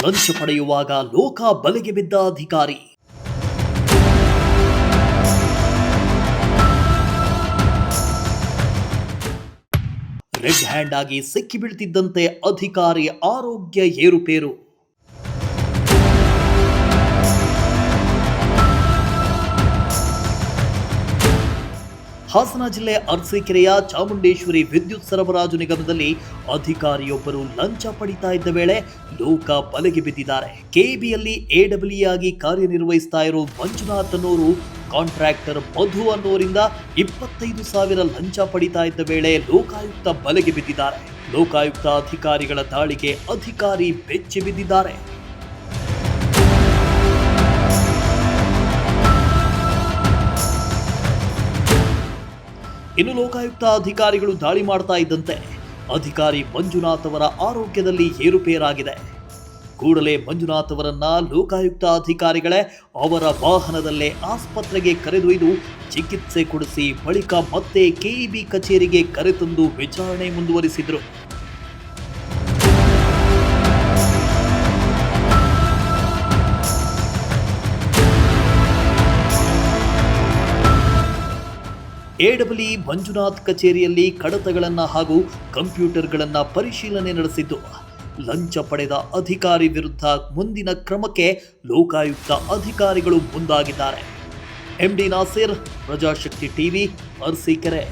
ಲಂಚ ಪಡೆಯುವಾಗ ಲೋಕ ಬಲೆಗೆ ಬಿದ್ದ ಅಧಿಕಾರಿ. ರೆಡ್ ಹ್ಯಾಂಡ್ ಆಗಿ ಸಿಕ್ಕಿ ಬೀಳ್ತಿದ್ದಂತೆ ಅಧಿಕಾರಿ ಆರೋಗ್ಯ ಏರುಪೇರು. ಹಾಸನ ಜಿಲ್ಲೆ ಅರಸೀಕೆರೆಯ ಚಾಮುಂಡೇಶ್ವರಿ ವಿದ್ಯುತ್ ಸರಬರಾಜು ನಿಗಮದಲ್ಲಿ ಅಧಿಕಾರಿಯೊಬ್ಬರು ಲಂಚ ಪಡಿತಾ ಇದ್ದ ವೇಳೆ ಲೋಕ ಬಲೆಗೆ ಬಿದ್ದಿದ್ದಾರೆ. ಕೆಇಬಿಯಲ್ಲಿ ಎಡಬ್ಲ್ಯೂ ಆಗಿ ಕಾರ್ಯನಿರ್ವಹಿಸ್ತಾ ಇರೋ ಮಂಜುನಾಥ್ ಅನ್ನೋರು ಕಾಂಟ್ರಾಕ್ಟರ್ ಮಧು ಅನ್ನೋರಿಂದ 25,000 ಲಂಚ ಪಡಿತಾ ಇದ್ದ ವೇಳೆ ಲೋಕಾಯುಕ್ತ ಬಲೆಗೆ ಬಿದ್ದಿದ್ದಾರೆ. ಲೋಕಾಯುಕ್ತ ಅಧಿಕಾರಿಗಳ ದಾಳಿಗೆ ಅಧಿಕಾರಿ ಬೆಚ್ಚಿ ಬಿದ್ದಿದ್ದಾರೆ. ಇನ್ನು ಲೋಕಾಯುಕ್ತ ಅಧಿಕಾರಿಗಳು ದಾಳಿ ಮಾಡ್ತಾ ಇದ್ದಂತೆ ಅಧಿಕಾರಿ ಮಂಜುನಾಥ್ ಅವರ ಆರೋಗ್ಯದಲ್ಲಿ ಏರುಪೇರಾಗಿದೆ. ಕೂಡಲೇ ಮಂಜುನಾಥ್ ಅವರನ್ನ ಲೋಕಾಯುಕ್ತ ಅಧಿಕಾರಿಗಳೇ ಅವರ ವಾಹನದಲ್ಲೇ ಆಸ್ಪತ್ರೆಗೆ ಕರೆದೊಯ್ದು ಚಿಕಿತ್ಸೆ ಕೊಡಿಸಿ ಬಳಿಕ ಮತ್ತೆ ಕೆಇಬಿ ಕಚೇರಿಗೆ ಕರೆತಂದು ವಿಚಾರಣೆ ಮುಂದುವರಿಸಿದ್ರು. ಎಡಬ್ಲ್ಯೂ ಮಂಜುನಾಥ್ ಕಚೇರಿಯಲ್ಲಿ ಕಡತಗಳನ್ನು ಹಾಗೂ ಕಂಪ್ಯೂಟರ್ಗಳನ್ನು ಪರಿಶೀಲನೆ ನಡೆಸಿದ್ದು, ಲಂಚ ಪಡೆದ ಅಧಿಕಾರಿ ವಿರುದ್ಧ ಮುಂದಿನ ಕ್ರಮಕ್ಕೆ ಲೋಕಾಯುಕ್ತ ಅಧಿಕಾರಿಗಳು ಮುಂದಾಗಿದ್ದಾರೆ. MD Nasir, Prajashakti TV, Arsikere.